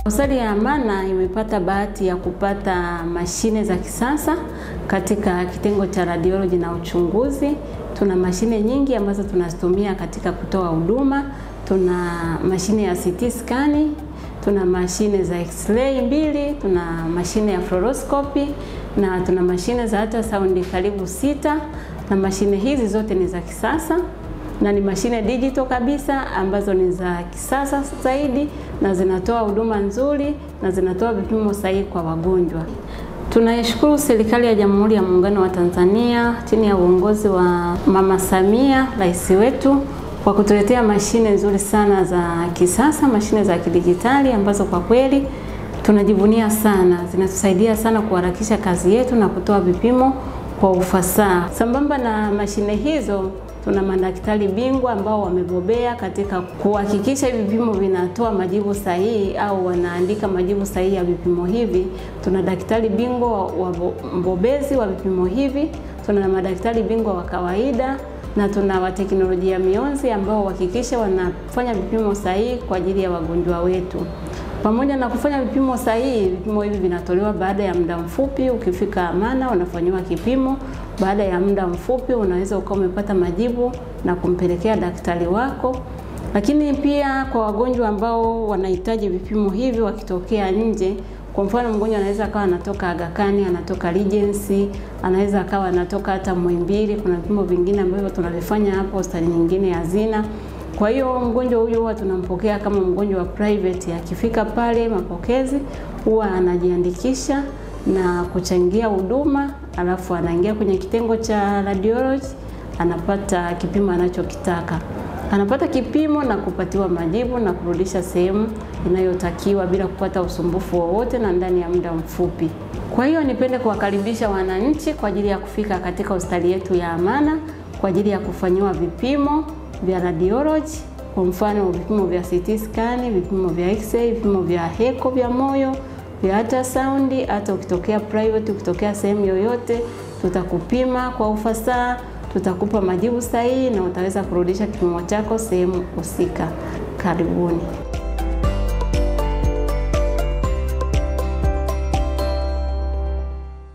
Hospitali ya Amana imepata bahati ya kupata mashine za kisasa katika kitengo cha radiology na uchunguzi. Tuna mashine nyingi ambazo tunazitumia katika kutoa huduma. Tuna mashine ya CT scan, tuna mashine za X-ray 2, tuna mashine ya fluoroscopy na tuna mashine za ultrasound karibu 6, na mashine hizi zote ni za kisasa na ni mashine digital kabisa ambazo ni za kisasa zaidi na zinatoa huduma nzuri na zinatoa vipimo sahihi kwa wagonjwa. Tunaishukuru serikali ya Jamhuri ya Muungano wa Tanzania chini ya uongozi wa Mama Samia, rais wetu, kwa kutuletea mashine nzuri sana za kisasa, mashine za kidijitali ambazo kwa kweli tunajivunia sana. Zinatusaidia sana kuharakisha kazi yetu na kutoa vipimo kwa ufasaha. Sambamba na mashine hizo, tuna madaktari bingwa ambao wamebobea katika kuhakikisha hivi vipimo vinatoa majibu sahihi au wanaandika majibu sahihi ya vipimo hivi. Tuna daktari bingwa wa mbobezi wa vipimo hivi, tuna madaktari bingwa wa kawaida na tuna wa teknolojia mionzi ambao hakikisha wanafanya vipimo sahihi kwa ajili ya wagonjwa wetu. Pamoja na kufanya vipimo sahihi, vipimo hivi vinatolewa baada ya muda mfupi. Ukifika Amana unafanywa kipimo, baada ya muda mfupi unaweza ukawa umepata majibu na kumpelekea daktari wako. Lakini pia kwa wagonjwa ambao wanahitaji vipimo hivi wakitokea nje, kwa mfano mgonjwa anaweza akawa anatoka Aga Khan, anatoka Regency, anaweza akawa anatoka hata Muhimbili, kuna vipimo vingine ambavyo tunavifanya hapo hospitali nyingine ya Zina. Kwa hiyo mgonjwa huyo huwa tunampokea kama mgonjwa wa private. Akifika pale mapokezi huwa anajiandikisha na kuchangia huduma, alafu anaingia kwenye kitengo cha radiology, anapata kipimo anachokitaka. Anapata kipimo na kupatiwa majibu na kurudisha sehemu inayotakiwa bila kupata usumbufu wowote na ndani ya muda mfupi. Kwa hiyo nipende kuwakaribisha wananchi kwa ajili ya kufika katika hospitali yetu ya Amana kwa ajili ya kufanyiwa vipimo vya radiology, kwa mfano vipimo vya CT scan, vipimo vya X-ray, vipimo vya echo vya moyo, vya ultrasound. Hata ukitokea private, ukitokea sehemu yoyote, tutakupima kwa ufasaha, tutakupa majibu sahihi na utaweza kurudisha kipimo chako sehemu husika. Karibuni.